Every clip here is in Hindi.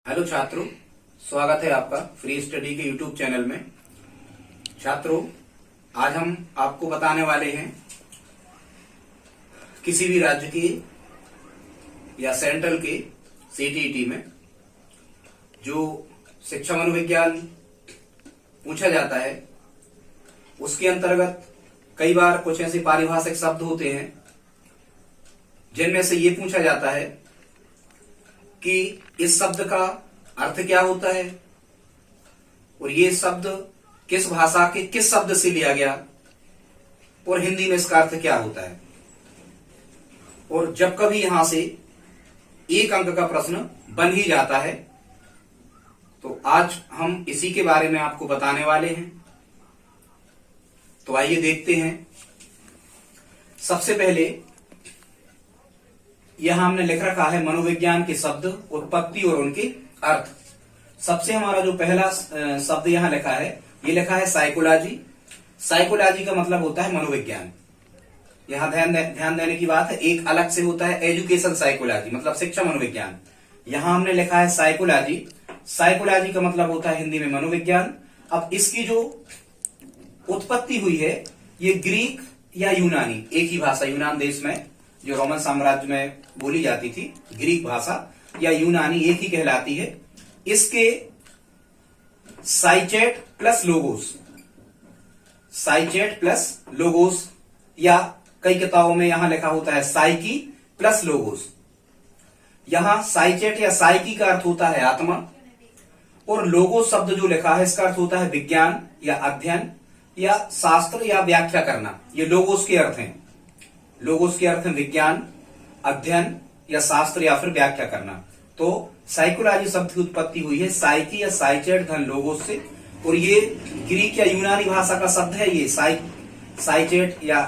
हेलो छात्रों, स्वागत है आपका फ्री स्टडी के यूट्यूब चैनल में। छात्रों, आज हम आपको बताने वाले हैं किसी भी राज्य के या सेंट्रल के सीटीईटी में जो शिक्षा मनोविज्ञान पूछा जाता है उसके अंतर्गत कई बार कुछ ऐसे पारिभाषिक शब्द होते हैं जिनमें से ये पूछा जाता है कि इस शब्द का अर्थ क्या होता है और ये शब्द किस भाषा के किस शब्द से लिया गया और हिंदी में इसका अर्थ क्या होता है। और जब कभी यहां से एक अंक का प्रश्न बन ही जाता है तो आज हम इसी के बारे में आपको बताने वाले हैं। तो आइए देखते हैं। सबसे पहले यहां हमने लिख रखा है मनोविज्ञान के शब्द, उत्पत्ति और उनके अर्थ। सबसे हमारा जो पहला शब्द यहां लिखा है, ये लिखा है साइकोलॉजी। साइकोलॉजी का मतलब होता है मनोविज्ञान। यहां ध्यान देने की बात है, एक अलग से होता है एजुकेशन साइकोलॉजी, मतलब शिक्षा मनोविज्ञान। यहां हमने लिखा है साइकोलॉजी। साइकोलॉजी का मतलब होता है हिंदी में मनोविज्ञान। अब इसकी जो उत्पत्ति हुई है ये ग्रीक या यूनानी, एक ही भाषा, यूनान देश में जो रोमन साम्राज्य में बोली जाती थी, ग्रीक भाषा या यूनानी एक ही कहलाती है। इसके साइचेट प्लस लोगोस, साइचेट प्लस लोगोस, या कई किताबों में यहां लिखा होता है साइकी प्लस लोगोस। यहां साइचेट या साइकी का अर्थ होता है आत्मा, और लोगोस शब्द जो लिखा है इसका अर्थ होता है विज्ञान या अध्ययन या शास्त्र या व्याख्या करना। ये लोगोस के अर्थ हैं। लोगोस के अर्थ हैं विज्ञान, अध्ययन या शास्त्र या फिर व्याख्या करना। तो साइकोलॉजी शब्द की उत्पत्ति हुई है साइकी या साइचेट धन लोगोस से, और ये ग्रीक या यूनानी भाषा का शब्द है। ये साइचेट या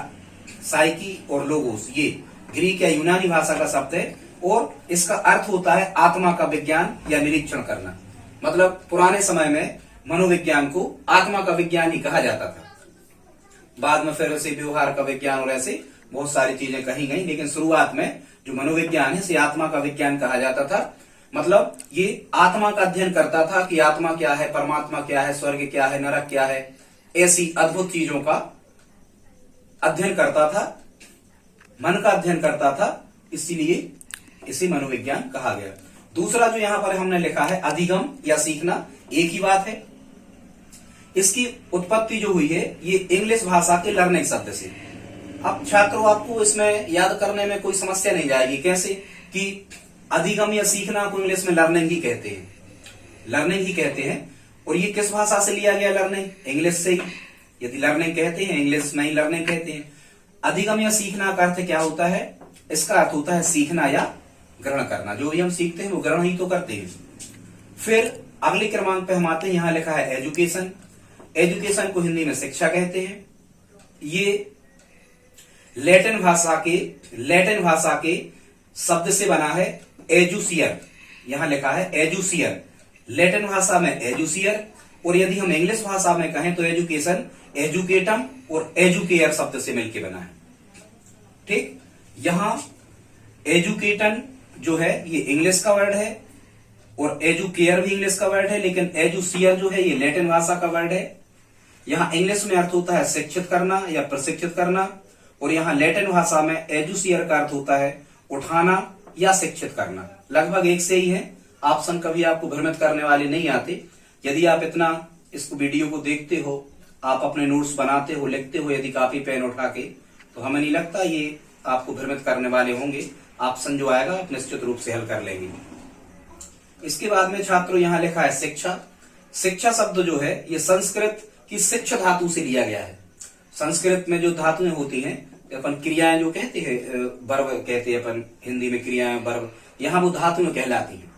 साइकी और लोगोस ये ग्रीक या यूनानी भाषा का शब्द है, और इसका अर्थ होता है आत्मा का विज्ञान या निरीक्षण करना। मतलब पुराने समय में मनोविज्ञान को आत्मा का विज्ञान ही कहा जाता था। बाद में फिर ऐसे व्यवहार का विज्ञान और ऐसे बहुत सारी चीजें कही गई, लेकिन शुरुआत में जो मनोविज्ञान है इसे आत्मा का विज्ञान कहा जाता था। मतलब ये आत्मा का अध्ययन करता था कि आत्मा क्या है, परमात्मा क्या है, स्वर्ग क्या है, नरक क्या है, ऐसी अद्भुत चीजों का अध्ययन करता था, मन का अध्ययन करता था, इसीलिए इसे मनोविज्ञान कहा गया। दूसरा जो यहां पर हमने लिखा है अधिगम या सीखना, एक ही बात है। इसकी उत्पत्ति जो हुई है ये इंग्लिश भाषा के लर्निंग शब्द से। अब छात्रों, आपको इसमें याद करने में कोई समस्या नहीं जाएगी। कैसे कि अधिगम या सीखना को इंग्लिश में लर्निंग ही कहते हैं, लर्निंग ही कहते हैं। और ये किस भाषा से लिया गया लर्निंग? इंग्लिश से ही। यदि लर्निंग कहते हैं इंग्लिश में ही लर्निंग कहते हैं। अधिगम या सीखना का अर्थ क्या होता है? इसका अर्थ होता है सीखना या ग्रहण करना। जो भी हम सीखते हैं वो ग्रहण ही तो करते हैं। फिर अगले क्रमांक पे हम आते हैं, यहां लिखा है एजुकेशन। एजुकेशन को हिंदी में शिक्षा कहते हैं। ये लैटिन भाषा के शब्द से बना है एजुसियर। यहां लिखा है एजुसियर, लैटिन भाषा में एजुसियर। और यदि हम इंग्लिश भाषा में कहें तो एजुकेशन एजुकेटम और एजुकेयर शब्द से मिलकर बना है। ठीक, यहां एजुकेटन जो है ये इंग्लिश का वर्ड है और एजुकेयर भी इंग्लिश का वर्ड है, लेकिन एजुसियर जो है ये लैटिन भाषा का वर्ड है। यहां इंग्लिश में अर्थ होता है शिक्षित करना या प्रशिक्षित करना, और यहां लैटिन भाषा में एजुसियर का अर्थ होता है उठाना या शिक्षित करना। लगभग एक से ही है, ऑप्शन कभी आपको भ्रमित करने वाले नहीं आते। यदि आप इतना इस वीडियो को देखते हो, आप अपने नोट्स बनाते हो, लिखते हो यदि कॉपी पेन उठा के, तो हमें नहीं लगता ये आपको भ्रमित करने वाले होंगे। ऑप्शन जो आएगा आप निश्चित रूप से हल कर लेंगे। इसके बाद में छात्रों यहां लिखा है शिक्षा। शिक्षा शब्द जो है ये संस्कृत की शिक्ष धातु से लिया गया है। संस्कृत में जो धातुएं होती हैं, अपन क्रियाएं जो कहते हैं, वर्ब कहते हैं अपन हिंदी में, क्रियाएं वर्ब, यहां वो धातुएं कहलाती हैं।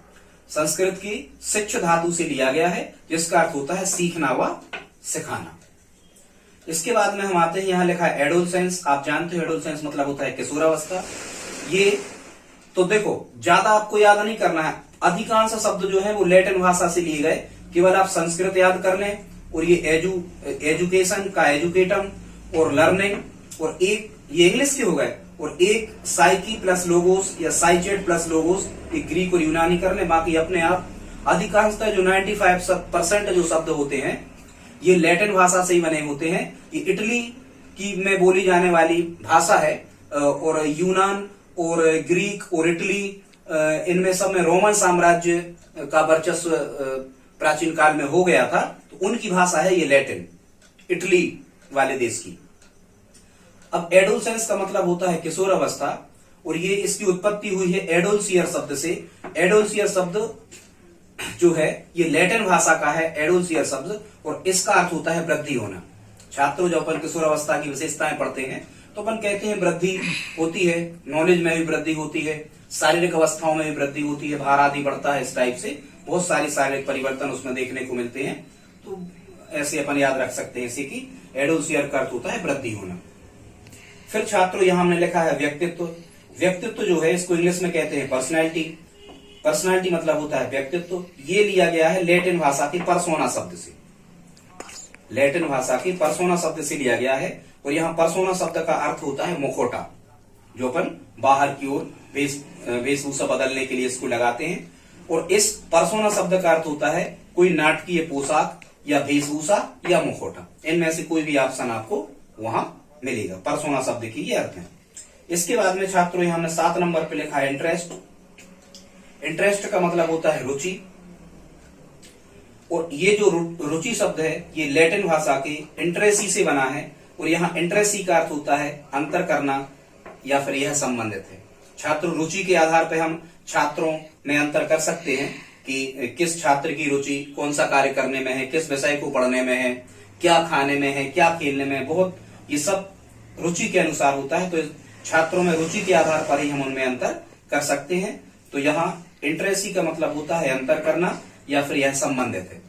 संस्कृत की शिक्ष धातु से लिया गया है, जिसका अर्थ होता है सीखना व सिखाना। इसके बाद में हम आते हैं, यहां लिखा है एडोलसेंस। आप जानते हो एडोलसेंस मतलब होता है किशोरावस्था। ये तो देखो, ज्यादा आपको याद नहीं करना है। अधिकांश शब्द जो है वो लैटिन भाषा से लिए गए, केवल आप संस्कृत याद कर लें। और ये एजुकेशन का एजुकेटम और लर्निंग, और एक ये इंग्लिश के हो गए, और एक साइकी प्लस लोगोस या साइचेट प्लस लोगोस, ये ग्रीक और यूनानी कर ले, बाकी अपने आप अधिकांशतः जो 95% जो शब्द होते हैं ये लैटिन भाषा से ही बने होते हैं। ये इटली की में बोली जाने वाली भाषा है और यूनान और ग्रीक और इटली इनमें सब में रोमन साम्राज्य का वर्चस्व प्राचीन काल में हो गया था, तो उनकी भाषा है ये लैटिन, इटली वाले देश की। अब एडोलसेंस का मतलब होता है किशोर अवस्था और ये इसकी उत्पत्ति हुई है एडोल्सियर शब्द से। एडोल्सियर शब्द जो है ये लैटिन भाषा का है, एडोल्सियर शब्द, और इसका अर्थ होता है वृद्धि होना। छात्रों जब अपन किशोर अवस्था की विशेषताएं पढ़ते हैं तो अपन कहते हैं वृद्धि होती है, नॉलेज में भी वृद्धि होती है, शारीरिक अवस्थाओं में भी वृद्धि होती है, भार आदि बढ़ता है, इस टाइप से बहुत सारे शारीरिक परिवर्तन उसमें देखने को मिलते हैं। तो ऐसे अपन याद रख सकते हैं इसे कि एडोल्सियर का अर्थ होता है वृद्धि होना। फिर छात्रों यहां हमने लिखा है व्यक्तित्व। व्यक्तित्व जो है इसको इंग्लिश में कहते हैं पर्सनैलिटी। पर्सनैलिटी मतलब होता है व्यक्तित्व। ये लिया गया है लैटिन भाषा की पर्सोना शब्द से। लैटिन भाषा की पर्सोना शब्द से लिया गया है और यहाँ पर्सोना शब्द का अर्थ होता है मुखौटा, जो अपन बाहर की ओर वेशभूषा बदलने के लिए इसको लगाते हैं। और इस पर्सोना शब्द का अर्थ होता है कोई नाटकीय पोशाक या वेशभूषा या मुखौटा। इनमें से कोई भी ऑप्शन आपको वहां मिलेगा। पर्सोना शब्द की ये अर्थ है। इसके बाद में छात्रों यहां हमने 7 नंबर पे लिखा है इंटरेस्ट। इंटरेस्ट का मतलब होता है रुचि, और ये जो रुचि शब्द है ये लैटिन भाषा के इंटरेसी से बना है और यहाँ इंटरेसी का अर्थ होता है अंतर करना या फिर यह संबंधित है। छात्र रुचि के आधार पर हम छात्रों में अंतर कर सकते हैं कि किस छात्र की रुचि कौन सा कार्य करने में है, किस विषय को पढ़ने में है, क्या खाने में है, क्या खेलने में है, बहुत ये सब रुचि के अनुसार होता है। तो छात्रों में रुचि के आधार पर ही हम उनमें अंतर कर सकते हैं। तो यहाँ इंटरेसी का मतलब होता है अंतर करना या फिर यह संबंधित है।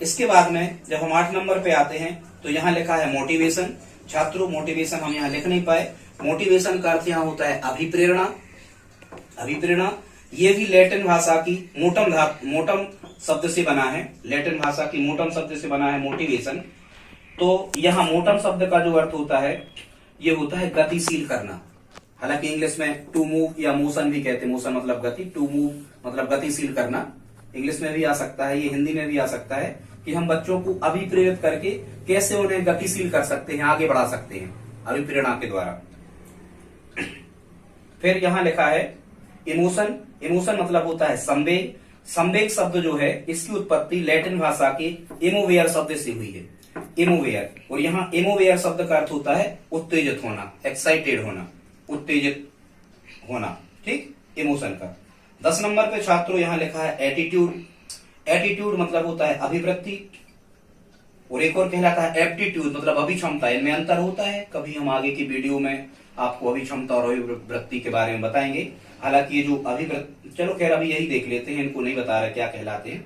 इसके बाद में जब हम 8 नंबर पे आते हैं तो यहाँ लिखा है मोटिवेशन। छात्रों मोटिवेशन हम यहाँ लिख नहीं पाए। मोटिवेशन का अर्थ यहाँ होता है अभिप्रेरणा। अभिप्रेरणा ये भी लैटिन भाषा की मोटम शब्द से बना है। लैटिन भाषा की मोटम शब्द से बना है मोटिवेशन। तो यहाँ मोटम शब्द का जो अर्थ होता है ये होता है गतिशील करना। हालांकि इंग्लिश में टू मूव या मोशन भी कहते हैं। मोशन मतलब गति, टू मूव मतलब गतिशील करना। इंग्लिश में भी आ सकता है, ये हिंदी में भी आ सकता है कि हम बच्चों को अभिप्रेरित करके कैसे उन्हें गतिशील कर सकते हैं, आगे बढ़ा सकते हैं अभिप्रेरणा के द्वारा। फिर यहाँ लिखा है इमोशन। इमोशन मतलब होता है संवेग। संवेग शब्द जो है इसकी उत्पत्ति लैटिन भाषा के इमोवेयर शब्द से हुई है। इमोवेयर, और यहाँ इमोवेयर शब्द का अर्थ होता है उत्तेजित होना, एक्साइटेड होना, उत्तेजित होना। ठीक, इमोशन का। 10 नंबर पे छात्रों यहाँ लिखा है एटीट्यूड। एटीट्यूड मतलब होता है अभिवृत्ति, और एक और कहलाता है एप्टीट्यूड मतलब अभिक्षमता। इनमें अंतर होता है, कभी हम आगे की वीडियो में आपको अभिक्षमता और अभिवृत्ति के बारे में बताएंगे। हालांकि ये जो अभिवृत्ति, चलो खैर अभी यही देख लेते हैं, इनको नहीं बता रहे क्या कहलाते हैं।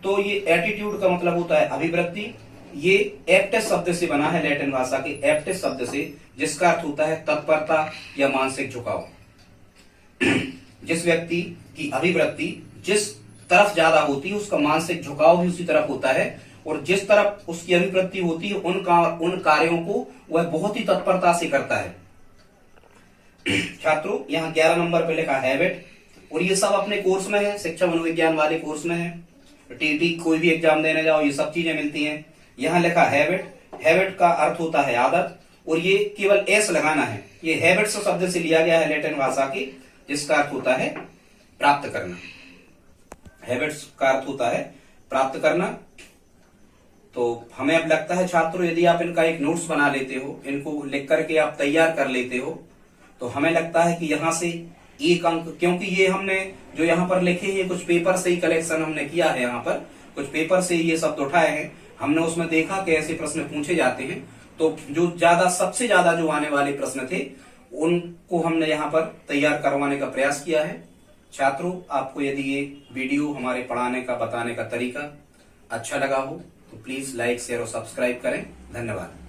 तो ये एटीट्यूड का मतलब होता है अभिवृत्ति। ये एप्टिस शब्द से बना है, लैटिन भाषा के एप्टिस शब्द से, जिसका अर्थ होता है तत्परता या मानसिक झुकाव। जिस व्यक्ति की अभिवृत्ति जिस तरफ ज्यादा होती है उसका मानसिक झुकाव भी उसी तरफ होता है, और जिस तरफ उसकी अभिवृत्ति होती है उन कार्यों को वह बहुत ही तत्परता से करता है। छात्रों यहाँ 11 नंबर पे लिखा हैबिट, और ये सब अपने कोर्स में है, शिक्षा मनोविज्ञान वाले कोर्स में है। टीटी कोई भी एग्जाम देने जाओ ये सब चीजें मिलती हैं। यहाँ लिखा हैबिट। हैबिट का अर्थ होता है आदत, और ये केवल एस लगाना है। ये हैबिट्स शब्द से लिया गया है लैटिन भाषा की, जिसका अर्थ होता है प्राप्त करना। हैबिट्स का अर्थ होता है प्राप्त करना। तो हमें अब लगता है छात्रों यदि आप इनका एक नोट्स बना लेते हो, इनको लिख करके आप तैयार कर लेते हो, तो हमें लगता है कि यहाँ से 1 अंक, क्योंकि ये हमने जो यहाँ पर लिखे हैं कुछ पेपर से ही कलेक्शन हमने किया है। यहाँ पर कुछ पेपर से ये शब्द उठाए हैं हमने, उसमें देखा कि ऐसे प्रश्न पूछे जाते हैं। तो जो सबसे ज्यादा जो आने वाले प्रश्न थे उनको हमने यहाँ पर तैयार करवाने का प्रयास किया है। छात्रों आपको यदि ये वीडियो हमारे पढ़ाने का बताने का तरीका अच्छा लगा हो तो प्लीज लाइक, शेयर और सब्सक्राइब करें। धन्यवाद।